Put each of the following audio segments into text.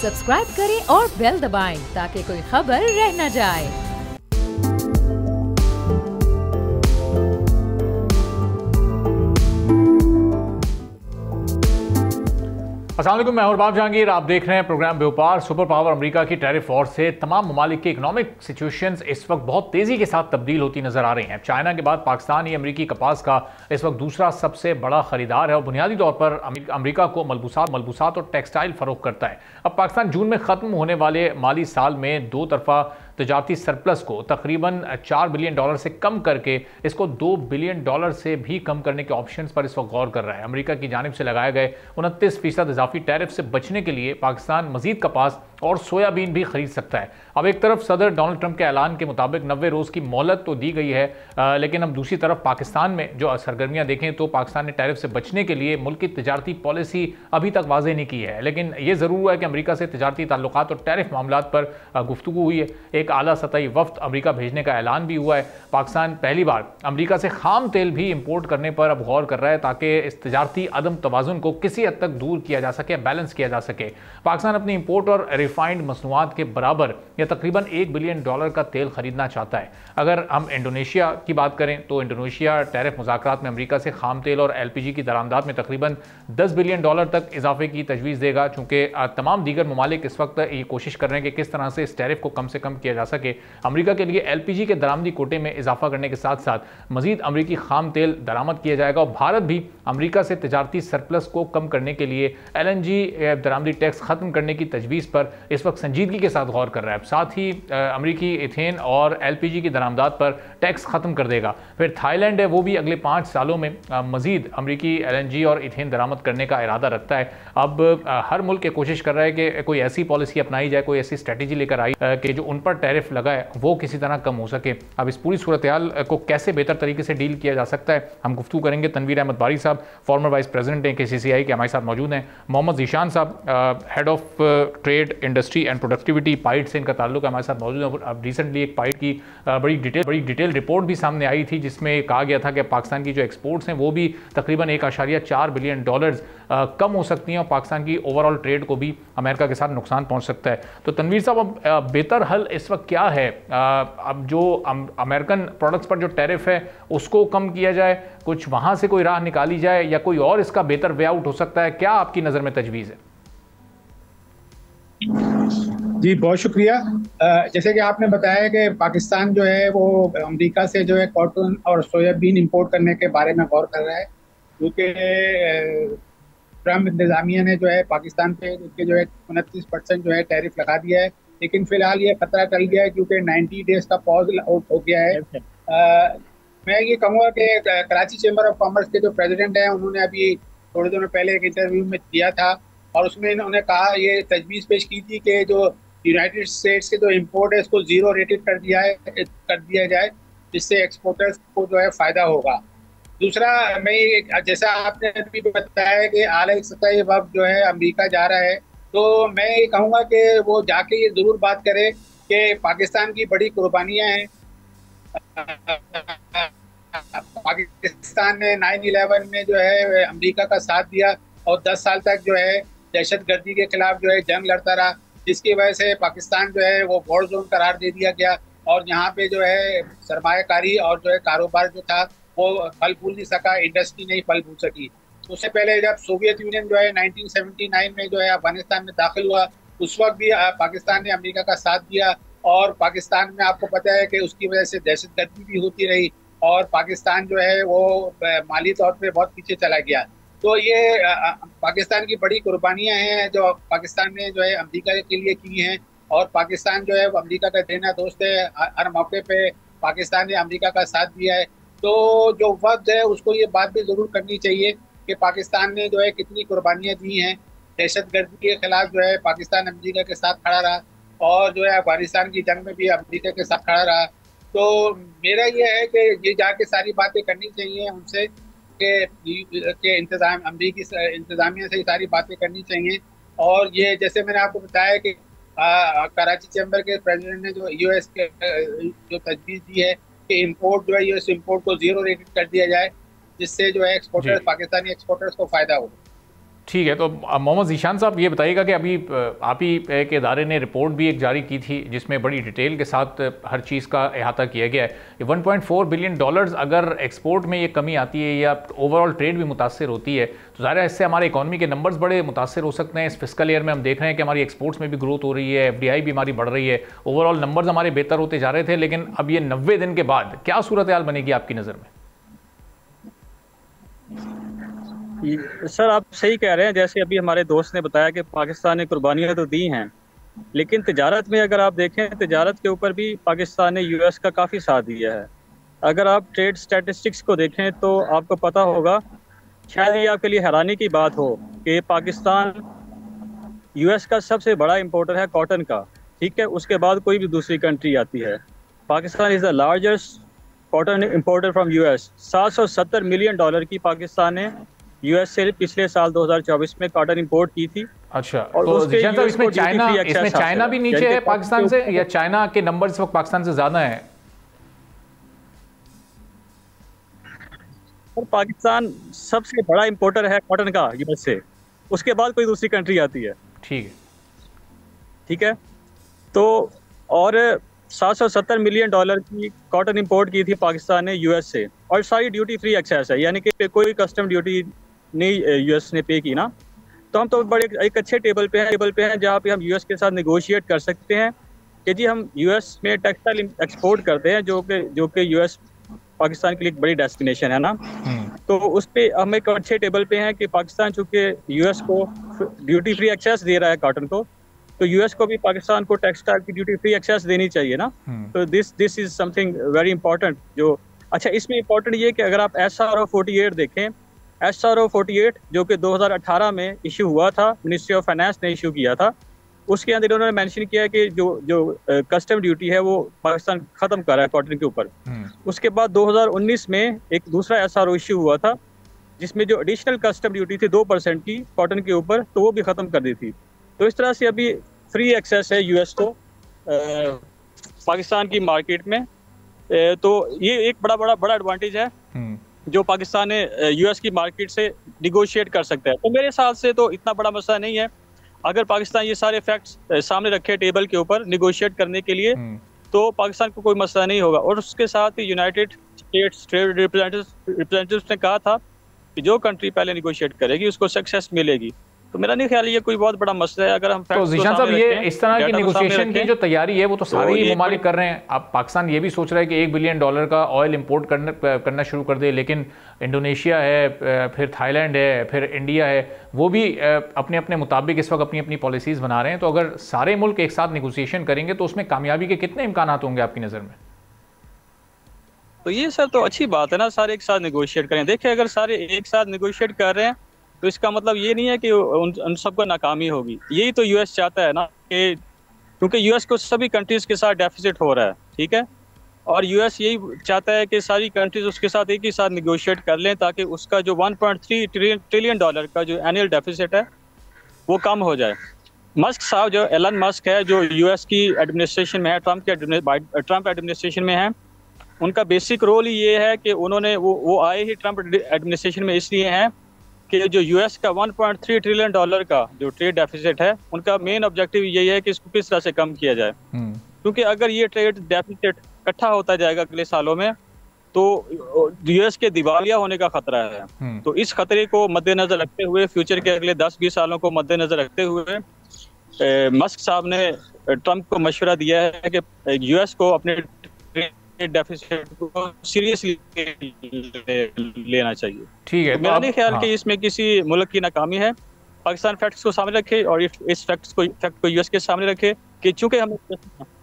Subscribe करें और bell दबाएं ताकि कोई खबर रह न जाए। अस्सलाम वालेकुम, मैं अरबाब जहांगीर। आप देख रहे हैं प्रोग्राम व्यापार। सुपर पावर अमेरिका की टैरिफ वॉर से तमाम ममालिक की इकोनॉमिक सिचुएशंस इस वक्त बहुत तेज़ी के साथ तब्दील होती नजर आ रही हैं। चाइना के बाद पाकिस्तान ही अमेरिकी कपास का इस वक्त दूसरा सबसे बड़ा खरीदार है और बुनियादी तौर पर अमेरिका को मलबूसात और टेक्सटाइल फरोख्त करता है। अब पाकिस्तान जून में ख़त्म होने वाले माली साल में दो तरफा तजारती सरप्लस को तकरीबन $4 बिलियन से कम करके इसको $2 बिलियन से भी कम करने के ऑप्शंस पर इस वक्त गौर कर रहा है। अमेरिका की जानिब से लगाए गए 29% इजाफी टैरिफ से बचने के लिए पाकिस्तान मजीद कपास और सोयाबीन भी खरीद सकता है। अब एक तरफ सदर डोनाल्ड ट्रंप के ऐलान के मुताबिक 90 रोज़ की मोहलत तो दी गई है, लेकिन अब दूसरी तरफ पाकिस्तान में जो सरगर्मियाँ देखें तो पाकिस्तान ने टैरिफ से बचने के लिए मुल्क की तजारती पॉलिसी अभी तक वाज़ेह नहीं की है। लेकिन यह ज़रूर हुआ है कि अमेरिका से तजारती ताल्लुकात और टैरिफ मामलात पर गुफ्तगू हुई है। एक आला सतही वफ्द अमेरिका भेजने का ऐलान भी हुआ है। पाकिस्तान पहली बार अमेरिका से खाम तेल भी इंपोर्ट करने पर अब गौर कर रहा है ताकि इस तजारती अदम तवाज़ुन को किसी हद तक दूर किया जा सके, बैलेंस किया जा सके। पाकिस्तान अपनी इंपोर्ट और रिफाइंड मसनूआत के बराबर या तकरीबन $1 बिलियन का तेल खरीदना चाहता है। अगर हम इंडोनेशिया की बात करें तो इंडोनेशिया टैरिफ मुज़ाकरात में अमेरिका से खाम तेल और LPG की दरामदात में तकरीबन $10 बिलियन तक इजाफे की तजवीज़ देगा। चूँकि तमाम दीगर ममालिक इस वक्त ये कोशिश कर रहे हैं कि किस तरह से इस टैरिफ को कम से कम किया जा सके। अमेरिका के लिए LPG के दरामदी कोटे में इजाफा करने के साथ साथ मजीद अमेरिकी खाम तेल दरामद किया जाएगा और भारत भी अमेरिका से तजारती सरप्लस को कम करने के लिए LNG दरामदी टैक्स खत्म करने की तजवीज़ पर इस वक्त संजीदगी के साथ गौर कर रहा है। साथ ही अमेरिकी इथेन और LPG की दरामदात पर टैक्स खत्म कर देगा। फिर थाईलैंड है, वो भी अगले 5 सालों में मजीद अमेरिकी LNG और इथेन दरामद करने का इरादा रखता है। अब हर मुल्क कोशिश कर रहा है कि कोई ऐसी पॉलिसी अपनाई जाए, कोई ऐसी स्ट्रेटेजी लेकर आई कि जो उन पर टैरिफ लगा है वो किसी तरह कम हो सके। अब इस पूरी सूरत हाल को कैसे बेहतर तरीके से डील किया जा सकता है, हम गुफ्तगू करेंगे। तनवीर अहमद बारी साहब फॉर्मर वाइस प्रेसिडेंट हैं KCCI के, हमारे साथ मौजूद हैं। मोहम्मद ज़ीशान साहब head of trade industry and productivity, पाइट से इनका ताल्लुक है, हमारे साथ मौजूद है। अब रिसेंटली एक पाइट की बड़ी डिटेल रिपोर्ट भी सामने आई थी जिसमें कहा गया था कि पाकिस्तान की जो एक्सपोर्ट्स हैं वो भी तकरीबन $1.4 बिलियन कम हो सकती हैं और पाकिस्तान की ओवरऑल ट्रेड को भी अमेरिका के साथ नुकसान पहुंच सकता है। तो तनवीर साहब, अब बेहतर हल इस वक्त क्या है? अब जो अमेरिकन प्रोडक्ट्स पर जो टैरिफ है उसको कम किया जाए, कुछ वहां से कोई राह निकाली जाए, या कोई और इसका बेहतर वे आउट हो सकता है? क्या आपकी नज़र में तजवीज़ है? जी बहुत शुक्रिया। जैसे कि आपने बताया कि पाकिस्तान जो है वो अमेरिका से जो है कॉटन और सोयाबीन इंपोर्ट करने के बारे में गौर कर रहा है, क्योंकि ट्रम्प इंतजामिया ने जो है पाकिस्तान पे उसके जो है 29% जो है टैरिफ लगा दिया है। लेकिन फिलहाल ये खतरा टल गया है क्योंकि 90 डेज का पॉज आउट हो गया है। मैं ये कहूँगा कि कराची चैम्बर ऑफ कॉमर्स के जो प्रेसिडेंट हैं उन्होंने अभी थोड़े दिनों पहले एक इंटरव्यू में दिया था और उसमें उन्होंने कहा, ये तजवीज़ पेश की थी कि जो यूनाइटेड स्टेट्स के जो इम्पोर्ट है इसको 0 रेटेड कर दिया जाए, जिससे एक्सपोर्टर्स को जो है फ़ायदा होगा। दूसरा, मैं जैसा आपने अभी बताया कि आला सतही वक्त जो है अमेरिका जा रहा है, तो मैं ये कहूँगा कि वो जाके ये ज़रूर बात करे कि पाकिस्तान की बड़ी कुर्बानियाँ हैं। पाकिस्तान ने 9/11 में जो है अमेरिका का साथ दिया और 10 साल तक जो है दहशतगर्दी के खिलाफ जो है जंग लड़ता रहा, जिसकी वजह से पाकिस्तान जो है वो वॉर जोन करार दे दिया गया और यहाँ पे जो है सरमायाकारी और जो है कारोबार जो था वो फल फूल नहीं सका, इंडस्ट्री नहीं फल फूल सकी। उससे पहले जब सोवियत यूनियन जो है 1979 में जो है अफगानिस्तान में दाखिल हुआ, उस वक्त भी पाकिस्तान ने अमेरिका का साथ दिया और पाकिस्तान में आपको पता है कि उसकी वजह से दहशतगर्दी भी होती रही और पाकिस्तान जो है वो माली तौर पे बहुत पीछे चला गया। तो ये पाकिस्तान की बड़ी कुर्बानियां हैं जो पाकिस्तान ने जो है अमेरिका के लिए की हैं और पाकिस्तान जो है अमेरिका का देना दोस्त है। हर मौके पे पाकिस्तान ने अमेरिका का साथ दिया है। तो जो वक्त है उसको ये बात भी ज़रूर करनी चाहिए कि पाकिस्तान ने जो है कितनी कुर्बानियाँ दी हैं। दहशतगर्दी के खिलाफ जो है पाकिस्तान अमेरिका के साथ खड़ा रहा और जो है अफगानिस्तान की जंग में भी अमेरिका के साथ खड़ा रहा। तो मेरा ये है कि ये जाके सारी बातें करनी चाहिए उनसे कि इंतज़ाम अमेरिकी इंतज़ामिया से सारी बातें करनी चाहिए। और ये जैसे मैंने आपको बताया कि कराची चैम्बर के प्रेसिडेंट ने जो US के जो तजवीज़ दी है कि इंपोर्ट जो है US इंपोर्ट को 0 रेटेड कर दिया जाए, जिससे जो है एक्सपोर्टर्स पाकिस्तानी एक्सपोर्टर्स को फ़ायदा हो। ठीक है, तो मोहम्मद ज़ीशान साहब ये बताइएगा कि अभी आप ही एक इदारे ने रिपोर्ट भी एक जारी की थी जिसमें बड़ी डिटेल के साथ हर चीज़ का अहाता किया गया है। ये 1.4 बिलियन डॉलर्स अगर एक्सपोर्ट में ये कमी आती है या ओवरऑल ट्रेड भी मुतासर होती है तो ज़ाहिर है इससे हमारे इकॉनमी के नंबर्स बड़े मुतासर हो सकते हैं। इस फिस्कल ईयर में हम देख रहे हैं कि हमारी एक्सपोर्ट्स में भी ग्रोथ हो रही है, FDI भी हमारी बढ़ रही है, ओवरऑल नंबर्स हमारे बेहतर होते जा रहे थे, लेकिन अब ये 90 दिन के बाद क्या सूरत हाल बनेगी आपकी नज़र में? सर आप सही कह रहे हैं, जैसे अभी हमारे दोस्त ने बताया कि पाकिस्तान ने कुर्बानियां तो दी हैं, लेकिन तिजारत में अगर आप देखें तिजारत के ऊपर भी पाकिस्तान ने US का काफ़ी साथ दिया है। अगर आप ट्रेड स्टैटिस्टिक्स को देखें तो आपको पता होगा, शायद ये आपके लिए हैरानी की बात हो कि पाकिस्तान US का सबसे बड़ा इंपोर्टर है कॉटन का, ठीक है, उसके बाद कोई भी दूसरी कंट्री आती है। Pakistan is the largest cotton importer from US। 770 million dollar की पाकिस्तान ने US से पिछले साल 2024 में कॉटन इंपोर्ट की थी। अच्छा, तो इसमें चाइना भी नीचे है पाकिस्तान से, या चाइना के नंबर इस वक्त पाकिस्तान से ज्यादा हैं? और पाकिस्तान सबसे बड़ा इंपोर्टर है कॉटन का US से, उसके बाद कोई दूसरी कंट्री आती है। ठीक है, तो और 770 मिलियन डॉलर की कॉटन इंपोर्ट की थी पाकिस्तान ने US से, और सारी ड्यूटी फ्री एक्सेस है, यानी कि कोई कस्टम ड्यूटी नहीं US ने पे की ना। तो हम तो बड़े एक अच्छे टेबल पे हैं जहाँ पे हम US के साथ नेगोशिएट कर सकते हैं कि जी हम US में टेक्सटाइल एक्सपोर्ट करते हैं, जो कि US पाकिस्तान के लिए एक बड़ी डेस्टिनेशन है ना। तो उस पे हम एक अच्छे टेबल पे हैं कि पाकिस्तान चूँकि US को ड्यूटी फ्री एक्सेस दे रहा है कॉटन को, तो US को भी पाकिस्तान को टेक्सटाइल की ड्यूटी फ्री एक्सेस देनी चाहिए ना। तो this is something very important. जो अच्छा इसमें इंपॉर्टेंट ये कि अगर आप SRO 48 देखें, SRO 48 जो कि 2018 में इशू हुआ था, मिनिस्ट्री ऑफ फाइनेंस ने इशू किया था, उसके अंदर उन्होंने मेंशन किया कि जो कस्टम ड्यूटी है वो पाकिस्तान खत्म कर रहा है कॉटन के ऊपर। उसके बाद 2019 में एक दूसरा SRO इशू हुआ था जिसमें जो एडिशनल कस्टम ड्यूटी थी 2% की कॉटन के ऊपर, तो वो भी खत्म कर दी थी। तो इस तरह से अभी फ्री एक्सेस है US को पाकिस्तान की मार्केट में। तो ये एक बड़ा एडवांटेज है जो पाकिस्तान ने US की मार्केट से निगोशिएट कर सकता है। तो मेरे हिसाब से तो इतना बड़ा मसला नहीं है, अगर पाकिस्तान ये सारे फैक्ट्स सामने रखे टेबल के ऊपर निगोशिएट करने के लिए, तो पाकिस्तान को कोई मसला नहीं होगा। और उसके साथ ही यूनाइटेड स्टेट्स ट्रेड रिप्रेजेंटेटिव्स ने कहा था कि जो कंट्री पहले निगोशिएट करेगी उसको सक्सेस मिलेगी। तो मेरा नहीं ख्याल ये कोई बहुत बड़ा मसला है। अगर हम तो ज़ीशान साहब ये इस तरह की नेगोशिएशन की जो तैयारी है वो तो सारे ही ममालिक कर रहे हैं। अब पाकिस्तान ये भी सोच रहा है कि $1 बिलियन का ऑयल इंपोर्ट करना शुरू कर दे, लेकिन इंडोनेशिया है, फिर थाईलैंड है, फिर इंडिया है, वो भी अपने अपने मुताबिक इस वक्त अपनी अपनी पॉलिसीज़ बना रहे हैं। तो अगर सारे मुल्क एक साथ नेगोशिएशन करेंगे तो उसमें कामयाबी के कितने इम्कान होंगे आपकी नज़र में? तो ये सर तो अच्छी बात है ना, सारे एक साथ नेगोशिएट करें। देखिए अगर सारे एक साथ नेगोशिएट कर रहे हैं तो इसका मतलब ये नहीं है कि उन सबको नाकामी होगी। यही तो US चाहता है ना, कि क्योंकि US को सभी कंट्रीज़ के साथ डेफिसिट हो रहा है, ठीक है, और US यही चाहता है कि सारी कंट्रीज़ उसके साथ एक ही साथ निगोशिएट कर लें ताकि उसका जो 1.3 ट्रिलियन डॉलर का जो एनुअल डेफिसिट है वो कम हो जाए। मस्क साहब, जो एलन मस्क है, जो US की एडमिनिस्ट्रेशन में है, ट्रम्प एडमिनिस्ट्रेशन में है, उनका बेसिक रोल ही ये है कि उन्होंने वो आए ही ट्रम्प एडमिनिस्ट्रेशन में इसलिए हैं कि जो US का 1.3 ट्रिलियन डॉलर का जो ट्रेड डेफिसिट है, उनका मेन ऑब्जेक्टिव यही है कि इसको किस तरह से कम किया जाए। क्योंकि अगर ये ट्रेड डेफिसिट इकट्ठा होता जाएगा अगले सालों में तो US के दिवालिया होने का खतरा है। तो इस खतरे को मद्देनजर रखते हुए, फ्यूचर के अगले 10-20 सालों को मद्देनजर रखते हुए मस्क साहब ने ट्रम्प को मशवरा दिया है कि US को अपने डेफिसिट को सीरियसली लेना चाहिए। ठीक है, तो मेरा नहीं ख्याल कि इसमें किसी मुल्क की नाकामी है। पाकिस्तान फैक्ट्स को सामने रखे और इस फैक्ट को US के सामने रखे कि चूंकि हम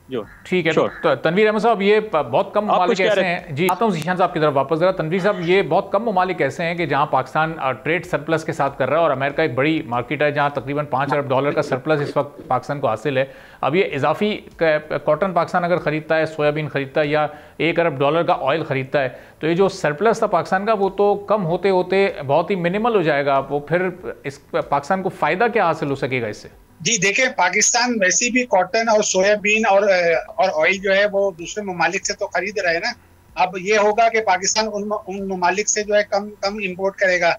जो ठीक है। तो तनवीर अहमद साहब, ये बहुत कम ममालिक ऐसे हैं, जी आता हूँ ज़ीशान साहब की तरफ वापस जरा। तनवीर साहब, ये बहुत कम ममालिक ऐसे हैं कि जहाँ पाकिस्तान ट्रेड सरप्लस के साथ कर रहा है, और अमेरिका एक बड़ी मार्केट है जहाँ तकरीबन $5 अरब का सरप्लस इस वक्त पाकिस्तान को हासिल है। अब ये इजाफी कॉटन पाकिस्तान अगर ख़रीदता है, सोयाबीन ख़रीदता है, या $1 अरब का ऑयल ख़रीदता है, तो ये जो सरप्लस था पाकिस्तान का वो तो कम होते होते बहुत ही मिनिमल हो जाएगा। वो फिर इस पाकिस्तान को फ़ायदा क्या हासिल हो सकेगा इससे? जी देखें, पाकिस्तान वैसे भी कॉटन और सोयाबीन और ऑयल जो है वो दूसरे ममालिक से तो खरीद रहे हैं ना। अब ये होगा कि पाकिस्तान उन ममालिक से जो है कम इंपोर्ट करेगा।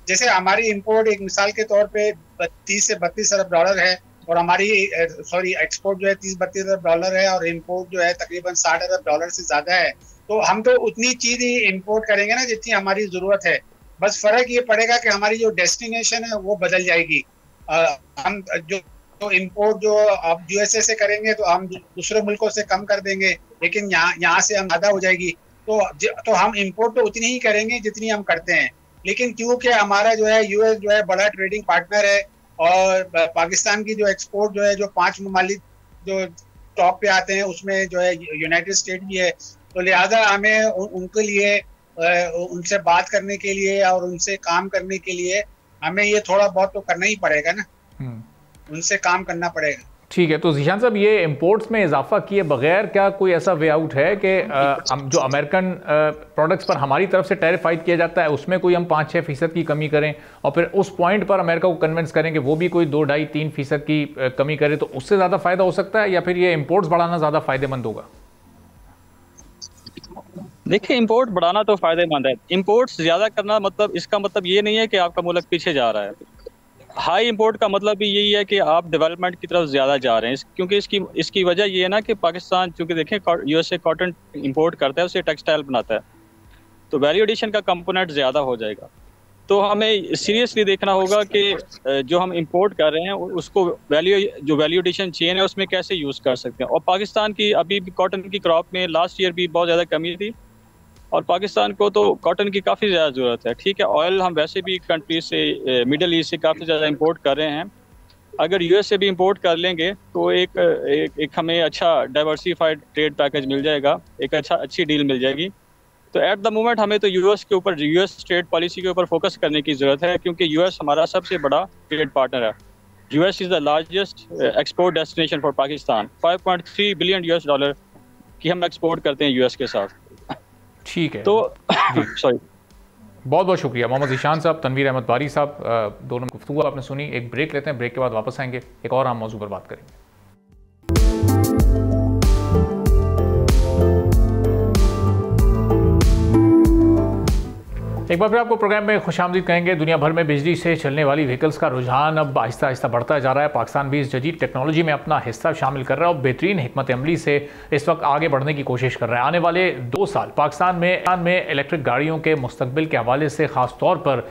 जैसे हमारी इंपोर्ट एक मिसाल के तौर पे 30 से 32 अरब डॉलर है, और हमारी एक्सपोर्ट जो है 30-32 अरब डॉलर है, और इंपोर्ट जो है तकरीबन 60 अरब डॉलर से ज्यादा है। तो हम तो उतनी चीज ही इंपोर्ट करेंगे ना जितनी हमारी जरूरत है। बस फर्क ये पड़ेगा कि हमारी जो डेस्टिनेशन है वो बदल जाएगी। हम जो इंपोर्ट जो अब यूएसए से करेंगे तो हम दूसरे मुल्कों से कम कर देंगे, लेकिन यहाँ से हम ज्यादा हो जाएगी। तो हम इंपोर्ट तो उतनी ही करेंगे जितनी हम करते हैं, लेकिन क्योंकि हमारा जो है यूएस जो है बड़ा ट्रेडिंग पार्टनर है, और पाकिस्तान की जो एक्सपोर्ट जो है जो 5 ममालिक जो टॉप पे आते हैं उसमें जो है यूनाइटेड स्टेट भी है, तो लिहाजा हमें उनके लिए उनसे बात करने के लिए और उनसे काम करने के लिए हमें ये थोड़ा बहुत तो करना ही पड़ेगा ना, उनसे काम करना पड़ेगा। ठीक है, तो ज़ीशान साहब ये इंपोर्ट्स में इजाफा किए बगैर क्या कोई ऐसा वे आउट है कि जो अमेरिकन प्रोडक्ट्स पर हमारी तरफ से टैरिफ आयद किया जाता है उसमें कोई हम 5-6% की कमी करें, और फिर उस पॉइंट पर अमेरिका को कन्विंस करें कि वो भी कोई 2-2.5-3% की कमी करे, तो उससे ज़्यादा फ़ायदा हो सकता है, या फिर ये इंपोर्ट्स बढ़ाना ज़्यादा फ़ायदेमंद होगा? देखिए, इंपोर्ट बढ़ाना तो फायदेमंद है। इंपोर्ट्स ज्यादा करना मतलब इसका मतलब ये नहीं है कि आपका मुल्क पीछे जा रहा है। हाई इंपोर्ट का मतलब भी यही है कि आप डेवलपमेंट की तरफ ज़्यादा जा रहे हैं, क्योंकि इसकी वजह ये है ना कि पाकिस्तान चूँकि देखें यूएसए कॉटन इंपोर्ट करता है, उससे टेक्सटाइल बनाता है, तो वैल्यू एडिशन का कंपोनेंट ज़्यादा हो जाएगा। तो हमें सीरियसली देखना होगा कि जो हम इंपोर्ट कर रहे हैं उसको वैल्यू एडिशन चेन है उसमें कैसे यूज़ कर सकते हैं। और पाकिस्तान की अभी भी कॉटन की क्रॉप में लास्ट ईयर भी बहुत ज़्यादा कमी थी, और पाकिस्तान को तो कॉटन की काफ़ी ज़्यादा ज़रूरत है। ठीक है, ऑयल हम वैसे भी कंट्री से मिडल ईस्ट से काफ़ी ज़्यादा इंपोर्ट कर रहे हैं, अगर यूएस से भी इंपोर्ट कर लेंगे तो एक हमें अच्छा डाइवर्सिफाइड ट्रेड पैकेज मिल जाएगा, एक अच्छी डील मिल जाएगी। तो एट द मोमेंट हमें तो यूएस ट्रेड पॉलिसी के ऊपर फोकस करने की ज़रूरत है, क्योंकि यूएस हमारा सबसे बड़ा ट्रेड पार्टनर है। US is the largest export destination for Pakistan. 5.3 billion US dollar की हम एक्सपोर्ट करते हैं यूएस के साथ। ठीक है, तो सॉरी, बहुत बहुत शुक्रिया मोहम्मद ज़ीशान साहब, तनवीर अहमद बारी साहब, दोनों गुफ्तगू आपने सुनी। एक ब्रेक लेते हैं, ब्रेक के बाद वापस आएंगे, एक और आम मौजू पर बात करेंगे। एक बार फिर आपको प्रोग्राम में खुशामदीद कहेंगे। दुनिया भर में बिजली से चलने वाली व्हीकल्स का रुझान अब आहिस्ता आहिस्ता बढ़ता जा रहा है। पाकिस्तान भी इस जदीद टेक्नोलॉजी में अपना हिस्सा शामिल कर रहा है और बेहतरीन हिकमत अमली से इस वक्त आगे बढ़ने की कोशिश कर रहा है। आने वाले 2 साल पाकिस्तान में इलेक्ट्रिक गाड़ियों के मुस्तकबिल के हवाले से ख़ास तौर पर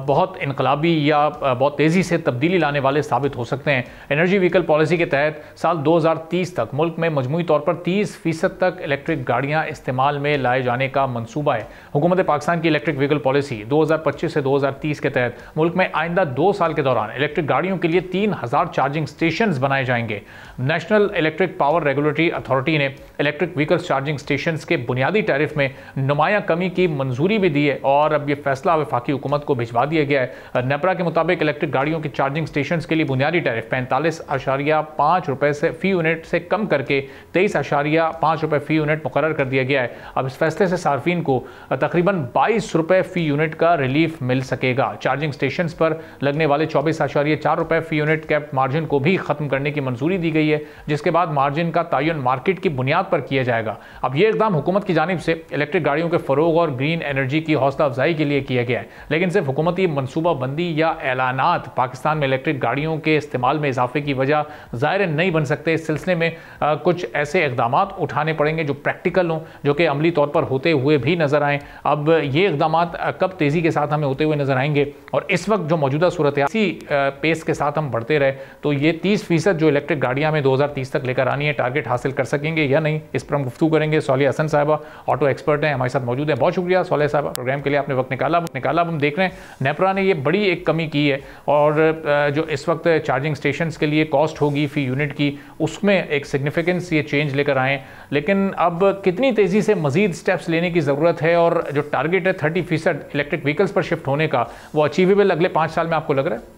बहुत इनकलाबी या बहुत तेज़ी से तब्दीली लाने वाले साबित हो सकते हैं। एनर्जी व्हीकल पॉलिसी के तहत साल 2030 तक मुल्क में मजमूई तौर पर 30% तक इलेक्ट्रिक गाड़ियाँ इस्तेमाल में लाए जाने का मनसूबा है। हुकूमत पाकिस्तान की इलेक्ट्रिक व्हीकल पॉलिसी 2025 से 2030 के तहत मुल्क में आइंदा 2 साल के दौरान इलेक्ट्रिक गाड़ियों के लिए 3000 चार्जिंग स्टेशंस बनाए जाएंगे। National electric power regulatory authority ने इलेक्ट्रिक व्हीकल्स चार्जिंग स्टेशंस के बुनियादी टैरिफ में नुमाया कमी की मंजूरी भी दी है और अब यह फैसला वफाकी हुकूमत को भिजवा दिया गया है। नेपरा के मुताबिक इलेक्ट्रिक गाड़ियों की चार्जिंग स्टेशंस के लिए बुनियादी टैरिफ 45.5 रुपए से फी यूनिट से कम करके 23.5 रुपए फी यूनिट मुकर्रर कर दिया गया है। अब इस फैसले से सार्फिन को तकरीबन 22 रुपए फी यूनिट का रिलीफ मिल सकेगा। चार्जिंग स्टेशंस पर लगने वाले 24.4 रुपए फी यूनिट कैप मार्जिन को भी खत्म करने की मंजूरी दी गई है, जिसके बाद मार्जिन का तयन मार्केट की बुनियाद पर किया जाएगा। अब यह इकदाम हुकूमत की जानिब से इलेक्ट्रिक गाड़ियों के फरोग और ग्रीन एनर्जी की हौसला अफजाई के लिए किया गया है, लेकिन सिर्फ हुकूमती मनसूबा बंदी या ऐलानात पाकिस्तान में इलेक्ट्रिक गाड़ियों के इस्तेमाल में इजाफे की वजह ज़ाहिर नहीं बन सकते। इस सिलसिले में कुछ ऐसे इकदाम उठाने पड़ेंगे जो प्रैक्टिकल हों, जो कि अमली तौर पर होते हुए भी नजर आएँ। अब ये इकदाम कब तेज़ी के साथ हमें होते हुए नजर आएंगे और इस वक्त जो मौजूदा सूरत है इसी पेस के साथ हम बढ़ते रहे तो ये 30% जो इलेक्ट्रिक गाड़ियां हमें 2030 तक लेकर आनी है टारगेट हासिल कर सकेंगे या नहीं, इस पर हम गुफ्तगू करेंगे। सोलिया हसन साहिबा ऑटो एक्सपर्ट हैं, हमारे साथ मौजूद हैं। बहुत शुक्रिया सोलिया साहिबा, प्रोग्राम के लिए आपने वक्त निकाला। हम देख रहे हैं नेपरा ने ये बड़ी एक कमी की है और जो इस वक्त चार्जिंग स्टेशन के लिए कॉस्ट होगी फी यूनिट की, उसमें एक सिग्निफिकेंस ये चेंज लेकर आए। लेकिन अब कितनी तेज़ी से मजीद स्टेप्स लेने की ज़रूरत है और जो टारगेट है 30% इलेक्ट्रिक व्हीकल्स पर शिफ्ट होने का, वो अचीवेबल अगले 5 साल में आपको लग रहा है?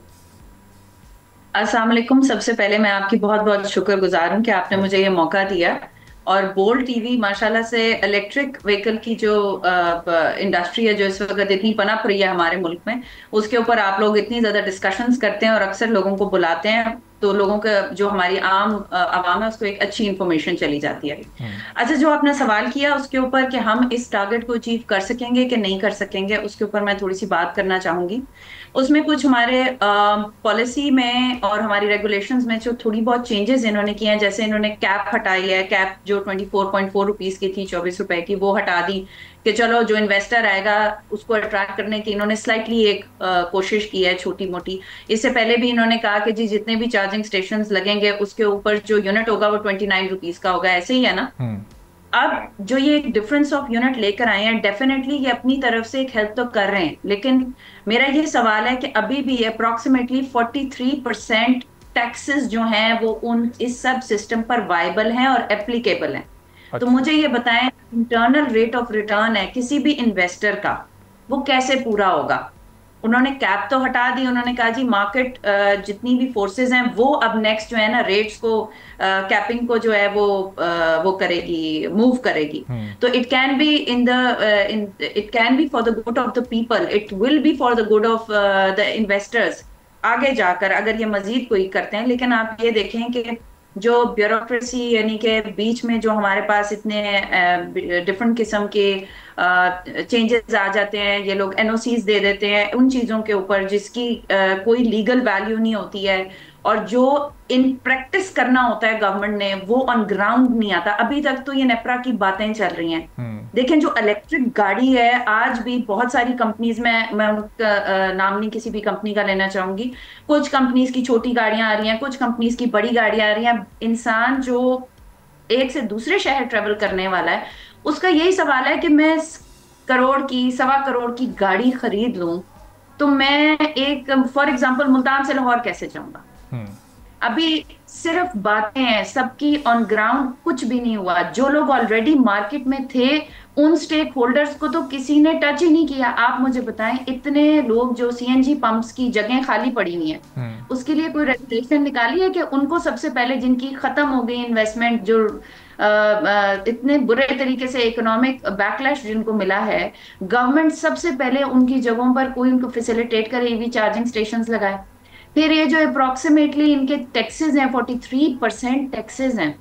अस्सलाम वालेकुम। सबसे पहले मैं आपकी बहुत बहुत शुक्रगुजार हूँ कि आपने मुझे ये मौका दिया और बोल्ड टीवी माशाल्लाह से इलेक्ट्रिक व्हीकल की जो इंडस्ट्री है जो इस वक्त इतनी पनप रही है हमारे मुल्क में, उसके ऊपर आप लोग इतनी ज़्यादा डिस्कशंस करते हैं और अक्सर लोगों को बुलाते हैं तो लोगों का जो हमारी आम आवाम है उसको एक अच्छी इंफॉर्मेशन चली जाती है। अच्छा, जो आपने सवाल किया उसके ऊपर कि हम इस टारगेट को अचीव कर सकेंगे कि नहीं कर सकेंगे, उसके ऊपर मैं थोड़ी सी बात करना चाहूंगी। उसमें कुछ हमारे पॉलिसी में और हमारी रेगुलेशंस में जो थोड़ी बहुत चेंजेस इन्होंने किए हैं, जैसे इन्होंने कैप हटाई है, कैप जो 24.4 रुपीज की थी, 24 रुपए की, वो हटा दी कि चलो जो इन्वेस्टर आएगा उसको अट्रैक्ट करने की इन्होंने स्लाइटली एक कोशिश की है छोटी मोटी। इससे पहले भी इन्होंने कहा कि जी जितने भी चार्जिंग स्टेशन लगेंगे उसके ऊपर जो यूनिट होगा वो 29 रुपीज का होगा, ऐसे ही है ना। अब जो ये एक डिफरेंस ऑफ यूनिट लेकर आए हैं, डेफिनेटली ये अपनी तरफ से एक हेल्प तो कर रहे हैं, लेकिन मेरा ये सवाल है कि अभी भी अप्रोक्सीमेटली 43% टैक्सेस जो हैं वो उन इस सब सिस्टम पर वायबल हैं और एप्लीकेबल हैं। तो मुझे ये बताएं, इंटरनल रेट ऑफ रिटर्न है किसी भी इन्वेस्टर का, वो कैसे पूरा होगा? उन्होंने कैप तो हटा दी, उन्होंने कहा जी मार्केट जितनी भी फोर्सेस हैं वो अब नेक्स्ट जो है ना रेट्स को कैपिंग को जो है वो करेगी, मूव करेगी। तो it can be it can be for the good of the people, it will be for the good of the investors आगे जाकर अगर ये मजीद कोई करते हैं। लेकिन आप ये देखें कि जो ब्यूरोक्रेसी यानी कि बीच में जो हमारे पास इतने डिफरेंट किस्म के चेंजेस आ जाते हैं, ये लोग एनओसीज दे देते हैं उन चीजों के ऊपर जिसकी कोई लीगल वैल्यू नहीं होती है, और जो इन प्रैक्टिस करना होता है गवर्नमेंट ने वो ऑन ग्राउंड नहीं आता। अभी तक तो ये नेपरा की बातें चल रही हैं। देखें जो इलेक्ट्रिक गाड़ी है, आज भी बहुत सारी कंपनीज में, मैं उनका नाम नहीं किसी भी कंपनी का लेना चाहूंगी, कुछ कंपनीज की छोटी गाड़ियां आ रही हैं, कुछ कंपनीज की बड़ी गाड़ियां आ रही हैं। इंसान जो एक से दूसरे शहर ट्रेवल करने वाला है उसका यही सवाल है कि मैं करोड़ की, 1.25 करोड़ की गाड़ी खरीद लूं तो मैं एक फॉर एग्जांपल मुल्तान से लाहौर कैसे जाऊंगा? अभी सिर्फ बातें हैं, सबकी ऑन ग्राउंड कुछ भी नहीं हुआ। जो लोग ऑलरेडी मार्केट में थे उन स्टेक होल्डर्स को तो किसी ने टच ही नहीं किया। आप मुझे बताएं, इतने लोग जो सीएनजी पंप्स की जगह खाली पड़ी हुई हैं, उसके लिए कोई रेगुलेशन निकाली है कि उनको सबसे पहले जिनकी खत्म हो गई इन्वेस्टमेंट, जो इतने बुरे तरीके से इकोनॉमिक बैकलैश जिनको मिला है, गवर्नमेंट सबसे पहले उनकी जगहों पर कोई उनको फैसिलिटेट करे, ईवी चार्जिंग स्टेशंस लगाए। फिर ये जो अप्रोक्सीमेटली इनके टैक्सेस हैं, 43% टैक्सेस हैं।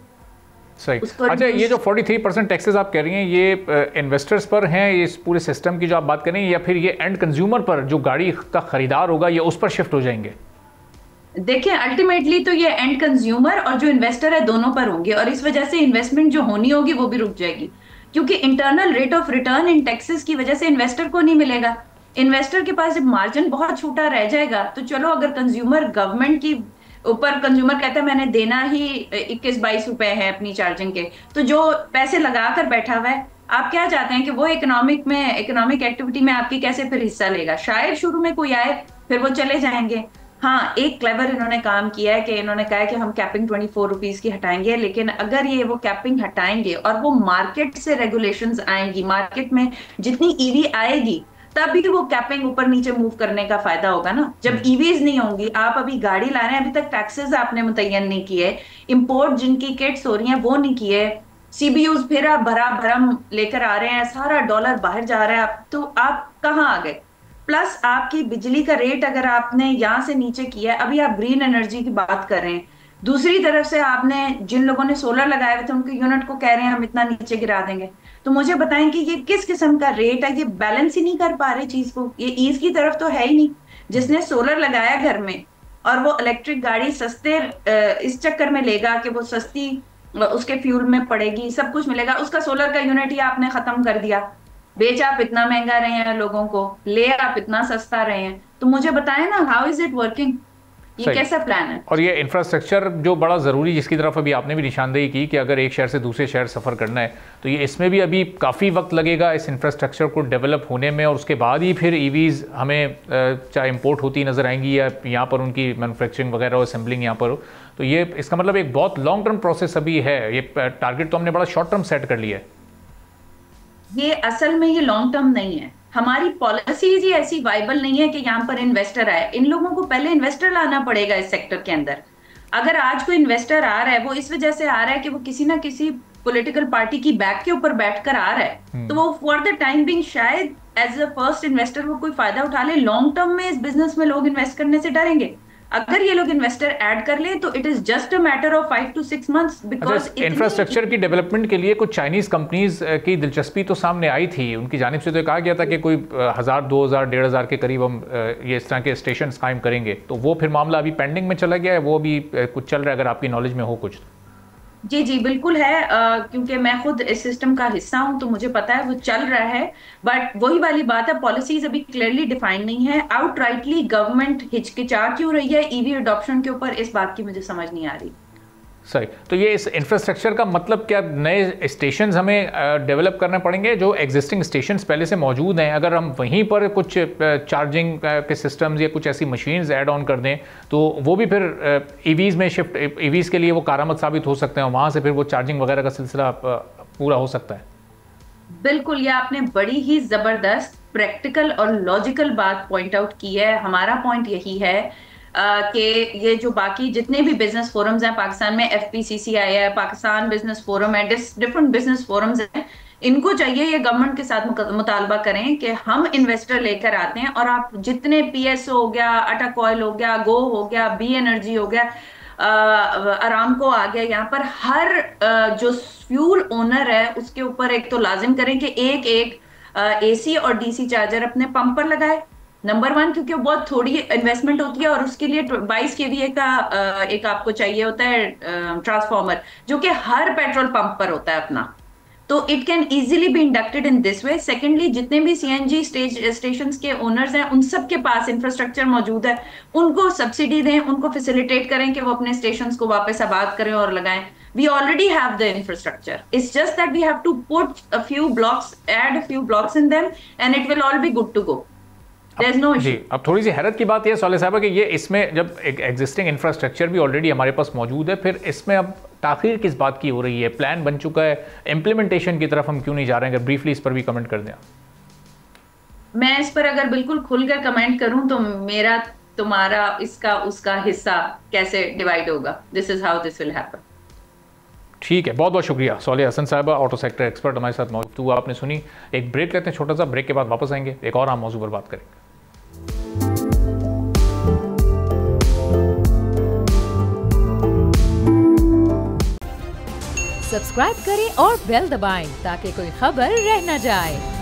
सही। अच्छा, ये जो 43% टैक्सेस आप कह रही हैं ये इन्वेस्टर्स पर हैं, इस पूरे सिस्टम की जो आप बात कर रही हैं, या फिर ये एंड कंज्यूमर पर जो गाड़ी का खरीदार होगा ये उस पर शिफ्ट हो जाएंगे? देखिए अल्टीमेटली तो ये एंड कंज्यूमर और जो इन्वेस्टर है दोनों पर होंगे, और इस वजह से इन्वेस्टमेंट जो होनी होगी वो भी रुक जाएगी, क्योंकि internal rate of return in taxes की वजह से इन्वेस्टर को नहीं मिलेगा। इन्वेस्टर के पास जब मार्जिन बहुत छोटा रह जाएगा तो चलो, अगर कंज्यूमर गवर्नमेंट की ऊपर कंज्यूमर कहता है मैंने देना ही 21-22 रुपए है अपनी चार्जिंग के, तो जो पैसे लगा कर बैठा हुआ है, आप क्या चाहते हैं कि वो इकोनॉमिक एक्टिविटी में आपकी कैसे फिर हिस्सा लेगा? शायद शुरू में कोई आए, फिर वो चले जाएंगे। हाँ, एक क्लेवर इन्होंने काम किया है कि इन्होंने कहा है कि हम कैपिंग 24 रुपीज की हटाएंगे, लेकिन अगर ये वो कैपिंग हटाएंगे और वो मार्केट से रेगुलेशंस आएंगी, मार्केट में जितनी ईवी आएगी तभी वो कैपिंग ऊपर नीचे मूव करने का फायदा होगा ना। जब ईवीज नहीं होंगी, आप अभी गाड़ी ला रहे हैं, अभी तक टैक्सेस आपने मुतय्यन नहीं किए, इंपोर्ट जिनकी किट्स हो रही हैं वो नहीं किए, सीबीयूज फिर आप भरम लेकर आ रहे हैं, सारा डॉलर बाहर जा रहा है, तो आप कहाँ आ गए? प्लस आपकी बिजली का रेट अगर आपने यहाँ से नीचे किया है, अभी आप ग्रीन एनर्जी की बात कर रहे हैं, दूसरी तरफ से आपने जिन लोगों ने सोलर लगाए हुए थे उनके यूनिट को कह रहे हैं हम इतना नीचे गिरा देंगे। तो मुझे बताएं कि ये किस किस्म का रेट है? ये बैलेंस ही नहीं कर पा रहे चीज को। ये ईज की तरफ तो है ही नहीं। जिसने सोलर लगाया घर में और वो इलेक्ट्रिक गाड़ी सस्ते इस चक्कर में लेगा कि वो सस्ती उसके फ्यूल में पड़ेगी, सब कुछ मिलेगा, उसका सोलर का यूनिट ही आपने खत्म कर दिया। बेच आप इतना महंगा रहे हैं लोगों को, ले आप इतना सस्ता रहे हैं। तो मुझे बताएं ना, हाउ इज इट वर्किंग? ये कैसा प्लान है? और ये इंफ्रास्ट्रक्चर जो बड़ा ज़रूरी, जिसकी तरफ अभी आपने भी निशानदेही की कि अगर एक शहर से दूसरे शहर सफ़र करना है तो ये इसमें भी अभी काफ़ी वक्त लगेगा इस इंफ्रास्ट्रक्चर को डेवलप होने में, और उसके बाद ही फिर ईवीज़ हमें चाहे इंपोर्ट होती नज़र आएंगी या यहाँ पर उनकी मैन्युफैक्चरिंग वगैरह और असेंबलिंग यहाँ पर हो। तो ये इसका मतलब एक बहुत लॉन्ग टर्म प्रोसेस अभी है। ये टारगेट तो हमने बड़ा शॉर्ट टर्म सेट कर लिया है। ये असल में ये लॉन्ग टर्म नहीं है, हमारी पॉलिसीज ही ऐसी वाइबल नहीं है कि यहाँ पर इन्वेस्टर आए। इन लोगों को पहले इन्वेस्टर लाना पड़ेगा इस सेक्टर के अंदर। अगर आज कोई इन्वेस्टर आ रहा है, वो इस वजह से आ रहा है कि वो किसी ना किसी पॉलिटिकल पार्टी की बैक के ऊपर बैठकर आ रहा है, तो वो फॉर द टाइम बिंग शायद एज अ फर्स्ट इन्वेस्टर वो कोई फायदा उठा ले। लॉन्ग टर्म में इस बिजनेस में लोग इन्वेस्ट करने से डरेंगे। अगर ये लोग इन्वेस्टर ऐड कर लें तो it is just a matter of 5 to 6 months, because infrastructure की डेवलपमेंट के लिए कुछ चाइनीज कंपनीज की दिलचस्पी तो सामने आई थी, उनकी जानिब से तो कहा गया था कि कोई 1000, 2000, 1500 के करीब हम ये इस तरह के स्टेशन कायम करेंगे, तो वो फिर मामला अभी पेंडिंग में चला गया है, वो भी कुछ चल रहा है अगर आपकी नॉलेज में हो कुछ? जी जी बिल्कुल है, क्योंकि मैं खुद इस सिस्टम का हिस्सा हूं तो मुझे पता है वो चल रहा है। बट वही वाली बात है, पॉलिसीज अभी क्लियरली डिफाइंड नहीं है। आउटराइटली गवर्नमेंट हिचकिचा क्यों रही है ईवी अडॉप्शन के ऊपर, इस बात की मुझे समझ नहीं आ रही। सही, तो ये इस इंफ्रास्ट्रक्चर का मतलब क्या नए स्टेशंस हमें डेवलप करने पड़ेंगे? जो एग्जिस्टिंग स्टेशंस पहले से मौजूद हैं, अगर हम वहीं पर कुछ चार्जिंग के सिस्टम्स या कुछ ऐसी मशीन्स ऐड ऑन कर दें तो वो भी फिर ईवीज़ में शिफ्ट, ईवीज़ के लिए वो कारआमद साबित हो सकते हैं, वहाँ से फिर वो चार्जिंग वगैरह का सिलसिला पूरा हो सकता है। बिल्कुल, ये आपने बड़ी ही जबरदस्त प्रैक्टिकल और लॉजिकल बात पॉइंट आउट की है। हमारा पॉइंट यही है कि ये जो बाकी जितने भी बिजनेस फोरम्स हैं पाकिस्तान में, FPCCI है, पाकिस्तान बिजनेस फोरम है, डिफरेंट बिजनेस फोरम्स हैं, इनको चाहिए ये गवर्नमेंट के साथ मुतालबा करें कि हम इन्वेस्टर लेकर आते हैं और आप जितने PSO हो गया, अटक ऑयल हो गया, गो हो गया, बी एनर्जी हो गया, अरामको आ गया, यहाँ पर हर जो फ्यूल ओनर है उसके ऊपर एक तो लाजिम करें कि एक AC और DC चार्जर अपने पंप पर लगाए, नंबर 1, क्योंकि बहुत थोड़ी इन्वेस्टमेंट होती है और उसके लिए 22 kVA का एक आपको चाहिए होता है ट्रांसफॉर्मर, जो कि हर पेट्रोल पंप पर होता है अपना, तो it can easily B inducted in this way. Secondly, जितने भी CNG स्टेशंस के ओनर्स हैं उन सब के पास इंफ्रास्ट्रक्चर मौजूद है, उनको सब्सिडी दें, उनको फैसिलिटेट करें कि वो अपने स्टेशंस को वापस आबाद करें और लगाएं। We already have the infrastructure. It's just that we have to put a few blocks, add a few blocks in them, and it will all be good to go. There's no issue. जी, अब थोड़ी सी हैरत की बात यह साले साहब कि ये इसमें जब एक एग्जिस्टिंग इंफ्रास्ट्रक्चर भी ऑलरेडी हमारे पास मौजूद है, फिर इसमें अब ताखीर किस बात की हो रही है? प्लान बन चुका है, इम्प्लीमेंटेशन की तरफ हम क्यों नहीं जा रहे हैं? अगर ब्रीफली इस पर भी कमेंट कर दें। मैं इस पर अगर बिल्कुल खुलकर कमेंट करूं तो मेरा तुम्हारा इसका उसका हिस्सा कैसे डिवाइड होगा? This is how this will happen. ठीक है, बहुत बहुत शुक्रिया सौलिया हसन साहबा, ऑटो सेक्टर एक्सपर्ट हमारे साथ मौजूद हुआ, आपने सुनी। एक ब्रेक लेते हैं छोटा सा, ब्रेक के बाद वापस आएंगे, एक और आम मौजू पर बात करेंगे। सब्सक्राइब करें और बेल दबाएं ताकि कोई खबर रह न जाए।